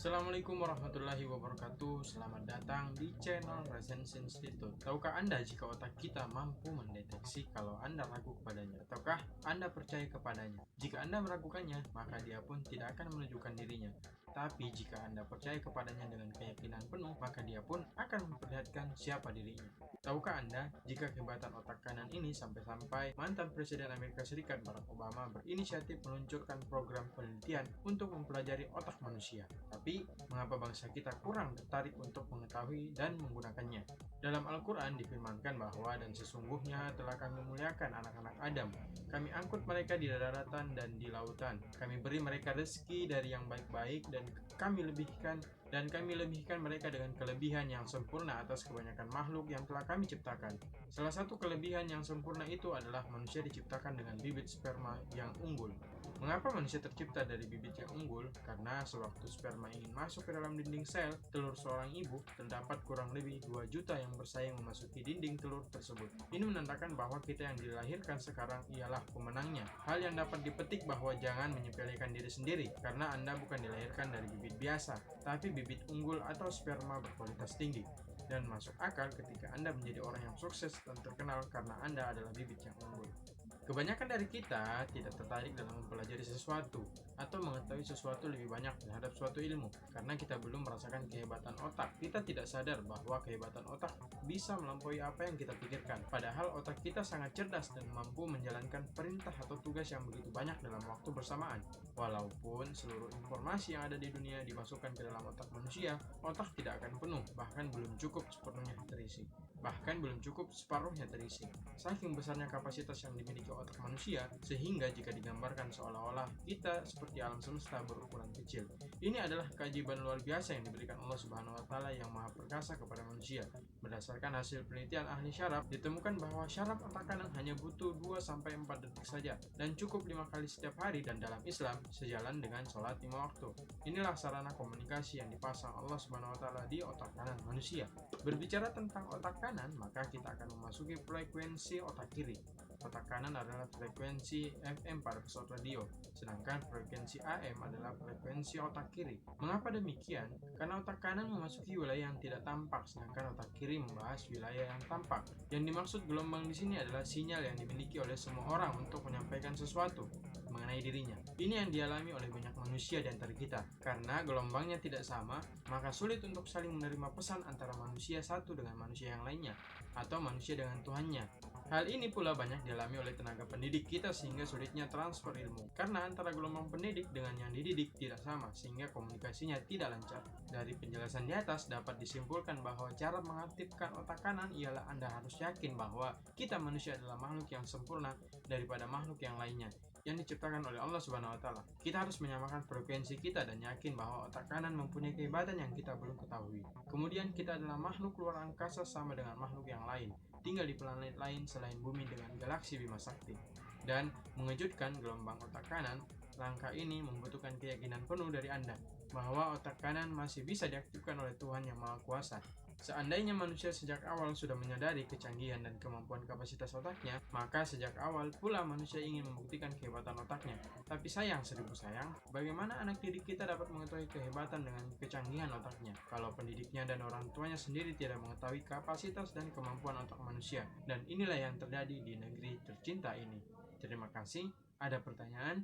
Assalamualaikum warahmatullahi wabarakatuh. Selamat datang di channel Resensi Institute. Tahukah Anda jika otak kita mampu mendeteksi kalau Anda ragu kepadanya? Ataukah Anda percaya kepadanya? Jika Anda meragukannya, maka dia pun tidak akan menunjukkan dirinya. Tapi jika Anda percaya kepadanya dengan keyakinan penuh, maka dia pun akan memperlihatkan siapa dirinya. Tahukah Anda jika kehebatan otak kanan ini sampai-sampai mantan Presiden Amerika Serikat Barack Obama berinisiatif meluncurkan program penelitian untuk mempelajari otak manusia. Tapi, mengapa bangsa kita kurang tertarik untuk mengetahui dan menggunakannya? Dalam Al-Quran difirmankan bahwa dan sesungguhnya telah kami muliakan anak-anak Adam. Kami angkut mereka di daratan dan di lautan. Kami beri mereka rezeki dari yang baik-baik dan kami lebihkan mereka dengan kelebihan yang sempurna atas kebanyakan makhluk yang telah kami ciptakan. Salah satu kelebihan yang sempurna itu adalah manusia diciptakan dengan bibit sperma yang unggul. Mengapa manusia tercipta dari bibit yang unggul? Karena sewaktu sperma ingin masuk ke dalam dinding sel telur seorang ibu, terdapat kurang lebih 2 juta yang bersaing memasuki dinding telur tersebut. Ini menandakan bahwa kita yang dilahirkan sekarang ialah pemenangnya. Hal yang dapat dipetik bahwa jangan menyepelekan diri sendiri, karena Anda bukan dilahirkan dari bibit biasa, tapi bibit unggul atau sperma berkualitas tinggi. Dan masuk akal ketika Anda menjadi orang yang sukses dan terkenal karena Anda adalah bibit yang unggul. Kebanyakan dari kita tidak tertarik dalam mempelajari sesuatu atau mengetahui sesuatu lebih banyak terhadap suatu ilmu karena kita belum merasakan kehebatan otak. Kita tidak sadar bahwa kehebatan otak bisa melampaui apa yang kita pikirkan. Padahal otak kita sangat cerdas dan mampu menjalankan perintah atau tugas yang begitu banyak dalam waktu bersamaan. Walaupun seluruh informasi yang ada di dunia dimasukkan ke dalam otak manusia, otak tidak akan penuh, bahkan belum cukup separuhnya terisi. Saking besarnya kapasitas yang dimiliki otak manusia, sehingga jika digambarkan seolah-olah kita seperti alam semesta berukuran kecil. Ini adalah keajaiban luar biasa yang diberikan Allah Subhanahu wa taala yang Maha Perkasa kepada manusia. Berdasarkan hasil penelitian ahli syaraf, ditemukan bahwa syaraf otak kanan hanya butuh 2-4 detik saja dan cukup 5 kali setiap hari, dan dalam Islam sejalan dengan sholat 5 waktu. Inilah sarana komunikasi yang dipasang Allah Subhanahu wa taala di otak kanan manusia. Berbicara tentang otak kanan, maka kita akan memasuki frekuensi otak kiri. Otak kanan adalah frekuensi FM pada pesawat radio, sedangkan frekuensi AM adalah frekuensi otak kiri. Mengapa demikian? Karena otak kanan memasuki wilayah yang tidak tampak, sedangkan otak kiri membahas wilayah yang tampak. Yang dimaksud gelombang di sini adalah sinyal yang dimiliki oleh semua orang untuk menyampaikan sesuatu mengenai dirinya. Ini yang dialami oleh banyak manusia di antara kita. Karena gelombangnya tidak sama, maka sulit untuk saling menerima pesan antara manusia satu dengan manusia yang lainnya, atau manusia dengan Tuhannya. Hal ini pula banyak dialami oleh tenaga pendidik kita sehingga sulitnya transfer ilmu. Karena antara gelombang pendidik dengan yang dididik tidak sama, sehingga komunikasinya tidak lancar. Dari penjelasan di atas dapat disimpulkan bahwa cara mengaktifkan otak kanan ialah Anda harus yakin bahwa kita manusia adalah makhluk yang sempurna daripada makhluk yang lainnya yang diciptakan oleh Allah Subhanahu wa taala. Kita harus menyamakan frekuensi kita dan yakin bahwa otak kanan mempunyai kehebatan yang kita belum ketahui. Kemudian kita adalah makhluk luar angkasa sama dengan makhluk yang lain, tinggal di planet lain selain bumi dengan galaksi Bima Sakti. Dan mengejutkan, gelombang otak kanan, langkah ini membutuhkan keyakinan penuh dari Anda bahwa otak kanan masih bisa diaktifkan oleh Tuhan yang Maha Kuasa. Seandainya manusia sejak awal sudah menyadari kecanggihan dan kemampuan kapasitas otaknya, maka sejak awal pula manusia ingin membuktikan kehebatan otaknya. Tapi sayang, seribu sayang, bagaimana anak didik kita dapat mengetahui kehebatan dengan kecanggihan otaknya kalau pendidiknya dan orang tuanya sendiri tidak mengetahui kapasitas dan kemampuan otak manusia? Dan inilah yang terjadi di negeri tercinta ini. Terima kasih. Ada pertanyaan?